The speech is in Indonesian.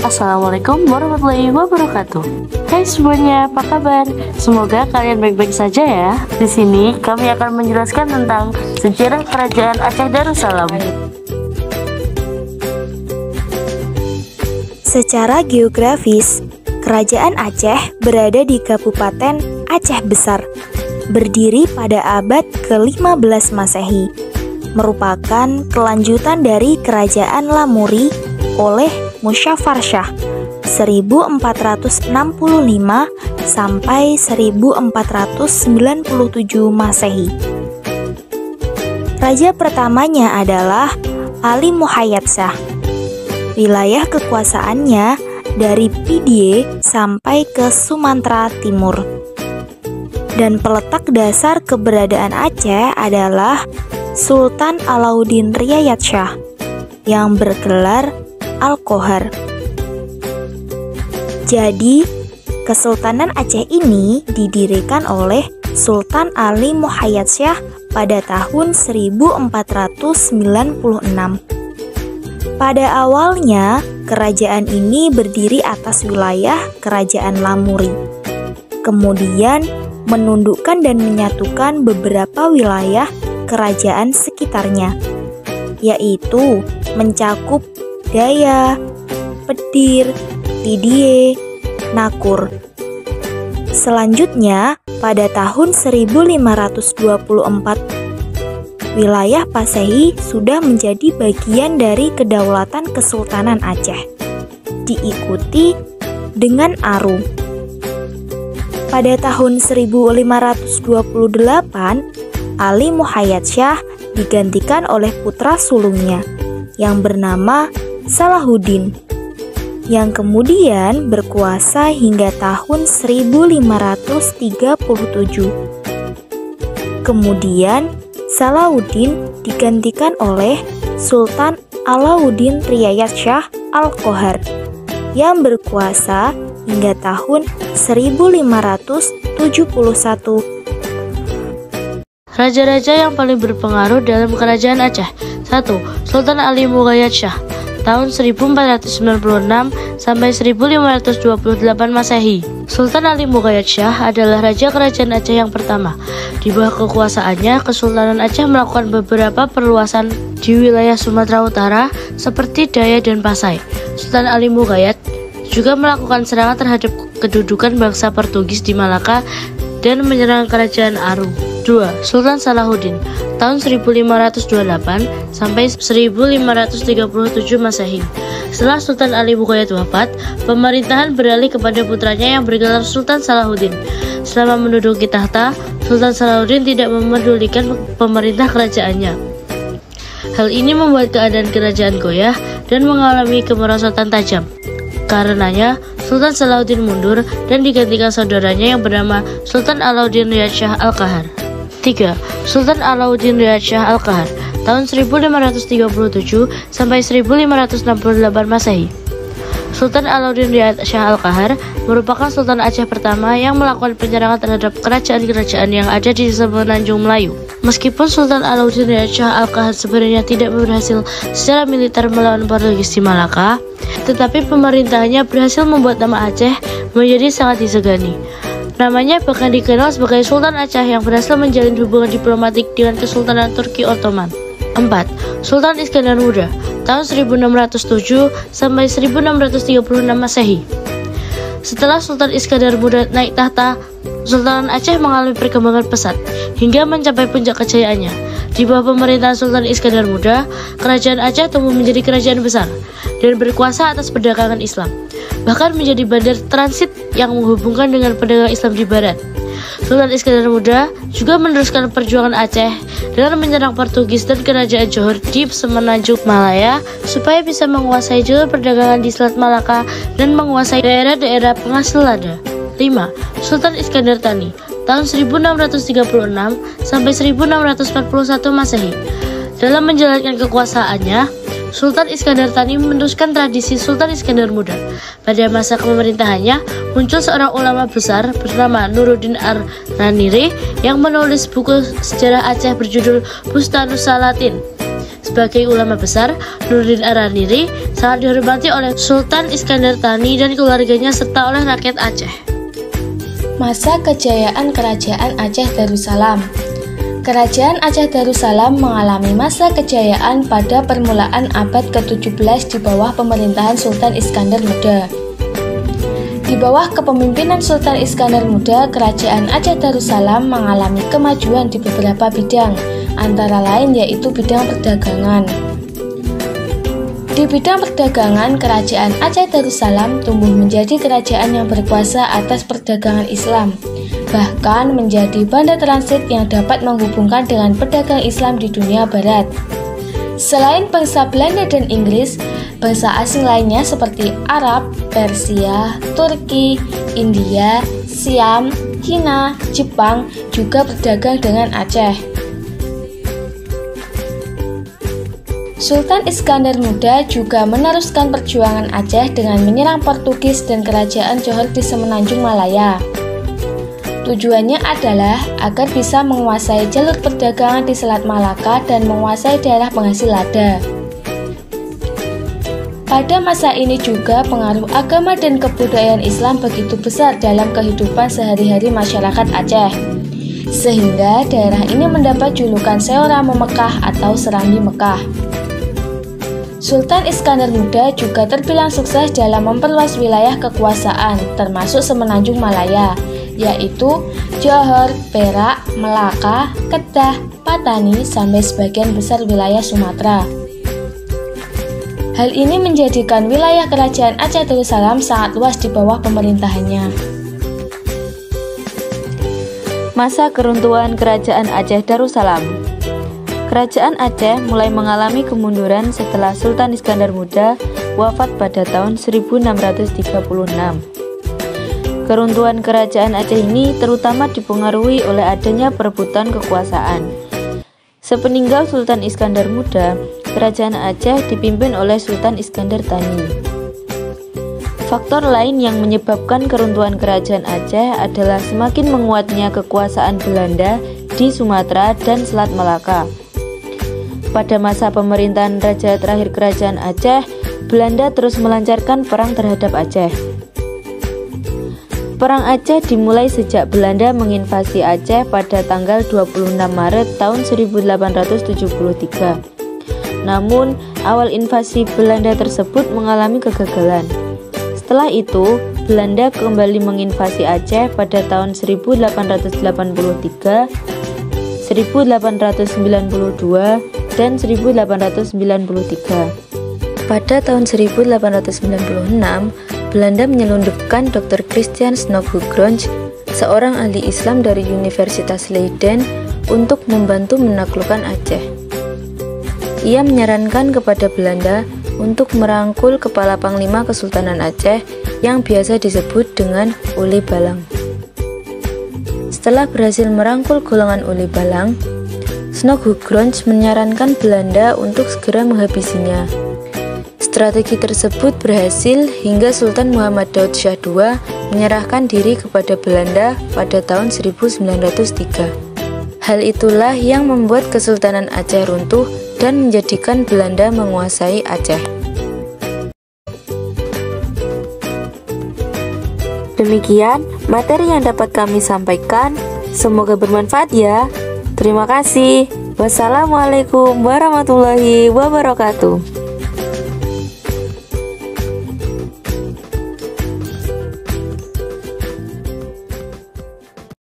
Assalamualaikum warahmatullahi wabarakatuh. Hai semuanya, apa kabar? Semoga kalian baik-baik saja ya. Di sini kami akan menjelaskan tentang sejarah Kerajaan Aceh Darussalam. Secara geografis, Kerajaan Aceh berada di Kabupaten Aceh Besar, berdiri pada abad ke-15 Masehi, merupakan kelanjutan dari Kerajaan Lamuri oleh Musyafarsyah 1465 sampai 1497 Masehi. Raja pertamanya adalah Ali Muhayyad Shah. Wilayah kekuasaannya dari Pidie sampai ke Sumatera Timur. Dan peletak dasar keberadaan Aceh adalah Sultan Alauddin Riayat Shah yang bergelar Al-Qohar. Jadi, Kesultanan Aceh ini didirikan oleh Sultan Ali Muhayyad Shah pada tahun 1496. Pada awalnya, kerajaan ini berdiri atas wilayah Kerajaan Lamuri. Kemudian, menundukkan dan menyatukan beberapa wilayah kerajaan sekitarnya, yaitu mencakup Daya, Pedir, Pidie, Nakur. Selanjutnya, pada tahun 1524, wilayah Pasehi sudah menjadi bagian dari Kedaulatan Kesultanan Aceh, diikuti dengan Aru. Pada tahun 1528, Ali Muhayyad Shah digantikan oleh putra sulungnya yang bernama Salahuddin, yang kemudian berkuasa hingga tahun 1537. Kemudian Salahuddin digantikan oleh Sultan Alauddin Riayat Shah Al-Qohar yang berkuasa hingga tahun 1571. Raja-raja yang paling berpengaruh dalam Kerajaan Aceh. 1. Sultan Ali Muhayyad Shah tahun 1496 sampai 1528 Masehi. Sultan Ali Muhayyad Shah adalah raja kerajaan Aceh yang pertama. Di bawah kekuasaannya, Kesultanan Aceh melakukan beberapa perluasan di wilayah Sumatera Utara seperti Daya dan Pasai. Sultan Ali Muhayyad juga melakukan serangan terhadap kedudukan bangsa Portugis di Malaka dan menyerang kerajaan Aru. 2. Sultan Salahuddin tahun 1528 sampai 1537 Masehi. Setelah Sultan Ali Muhayyad wafat, pemerintahan beralih kepada putranya yang bergelar Sultan Salahuddin. Selama menduduki tahta, Sultan Salahuddin tidak memedulikan pemerintah kerajaannya. Hal ini membuat keadaan kerajaan goyah dan mengalami kemerosotan tajam. Karenanya, Sultan Salahuddin mundur dan digantikan saudaranya yang bernama Sultan Alauddin Riayat Shah Al-Qahar. 3. Sultan Alauddin Riayat Shah Al-Qahar tahun 1537 sampai 1568 Masehi. Sultan Alauddin Riayat Shah Al-Qahar merupakan Sultan Aceh pertama yang melakukan penyerangan terhadap kerajaan-kerajaan yang ada di semenanjung Melayu. Meskipun Sultan Alauddin Riayat Shah Al-Qahar sebenarnya tidak berhasil secara militer melawan Portugis di Malaka, tetapi pemerintahannya berhasil membuat nama Aceh menjadi sangat disegani. Namanya bahkan dikenal sebagai Sultan Aceh yang berhasil menjalin hubungan diplomatik dengan Kesultanan Turki Ottoman. 4. Sultan Iskandar Muda tahun 1607 sampai 1636 Masehi. Setelah Sultan Iskandar Muda naik tahta, Sultan Aceh mengalami perkembangan pesat hingga mencapai puncak kejayaannya. Di bawah pemerintahan Sultan Iskandar Muda, kerajaan Aceh tumbuh menjadi kerajaan besar dan berkuasa atas perdagangan Islam, bahkan menjadi bandar transit yang menghubungkan dengan pedagang Islam di barat. Sultan Iskandar Muda juga meneruskan perjuangan Aceh dengan menyerang Portugis dan kerajaan Johor di semenanjung Malaya supaya bisa menguasai jalur perdagangan di Selat Malaka dan menguasai daerah-daerah penghasil lada. 5. Sultan Iskandar Thani tahun 1636 sampai 1641 Masehi. Dalam menjalankan kekuasaannya, Sultan Iskandar Thani meneruskan tradisi Sultan Iskandar Muda. Pada masa pemerintahannya, muncul seorang ulama besar bernama Nuruddin Ar-Raniri yang menulis buku sejarah Aceh berjudul Bustanus Salatin. sebagai ulama besar, Nuruddin Araniri sangat dihormati oleh Sultan Iskandar Thani dan keluarganya serta oleh rakyat Aceh. Masa kejayaan Kerajaan Aceh Darussalam. Kerajaan Aceh Darussalam mengalami masa kejayaan pada permulaan abad ke-17 di bawah pemerintahan Sultan Iskandar Muda. Di bawah kepemimpinan Sultan Iskandar Muda, Kerajaan Aceh Darussalam mengalami kemajuan di beberapa bidang, antara lain yaitu bidang perdagangan. Di bidang perdagangan, Kerajaan Aceh Darussalam tumbuh menjadi kerajaan yang berkuasa atas perdagangan Islam, bahkan menjadi bandar transit yang dapat menghubungkan dengan pedagang Islam di dunia barat. Selain bangsa Belanda dan Inggris, bangsa asing lainnya seperti Arab, Persia, Turki, India, Siam, Cina, Jepang juga berdagang dengan Aceh. Sultan Iskandar Muda juga meneruskan perjuangan Aceh dengan menyerang Portugis dan kerajaan Johor di Semenanjung Malaya. Tujuannya adalah agar bisa menguasai jalur perdagangan di Selat Malaka dan menguasai daerah penghasil lada. Pada masa ini juga pengaruh agama dan kebudayaan Islam begitu besar dalam kehidupan sehari-hari masyarakat Aceh, sehingga daerah ini mendapat julukan Seoramo Mekah atau Serambi Mekah. Sultan Iskandar Muda juga terbilang sukses dalam memperluas wilayah kekuasaan, termasuk Semenanjung Malaya, yaitu Johor, Perak, Melaka, Kedah, Patani, sampai sebagian besar wilayah Sumatera. Hal ini menjadikan wilayah Kerajaan Aceh Darussalam sangat luas di bawah pemerintahannya. Masa keruntuhan Kerajaan Aceh Darussalam. Kerajaan Aceh mulai mengalami kemunduran setelah Sultan Iskandar Muda wafat pada tahun 1636. Keruntuhan Kerajaan Aceh ini terutama dipengaruhi oleh adanya perebutan kekuasaan. Sepeninggal Sultan Iskandar Muda, Kerajaan Aceh dipimpin oleh Sultan Iskandar Thani. Faktor lain yang menyebabkan keruntuhan Kerajaan Aceh adalah semakin menguatnya kekuasaan Belanda di Sumatera dan Selat Malaka. Pada masa pemerintahan raja terakhir Kerajaan Aceh, Belanda terus melancarkan perang terhadap Aceh. Perang Aceh dimulai sejak Belanda menginvasi Aceh pada tanggal 26 Maret tahun 1873. Namun, awal invasi Belanda tersebut mengalami kegagalan. Setelah itu, Belanda kembali menginvasi Aceh pada tahun 1883, 1892, dan 1893. Pada tahun 1896, Belanda menyelundupkan Dr. Christian Snoghugronje, seorang ahli Islam dari Universitas Leiden, untuk membantu menaklukkan Aceh. Ia menyarankan kepada Belanda untuk merangkul kepala Panglima Kesultanan Aceh yang biasa disebut dengan Uli Balang. Setelah berhasil merangkul golongan Uli Balang, Snoghugronje menyarankan Belanda untuk segera menghabisinya. Strategi tersebut berhasil hingga Sultan Muhammad Daud Shah II menyerahkan diri kepada Belanda pada tahun 1903. Hal itulah yang membuat Kesultanan Aceh runtuh dan menjadikan Belanda menguasai Aceh. Demikian materi yang dapat kami sampaikan. Semoga bermanfaat ya. Terima kasih. Wassalamualaikum warahmatullahi wabarakatuh.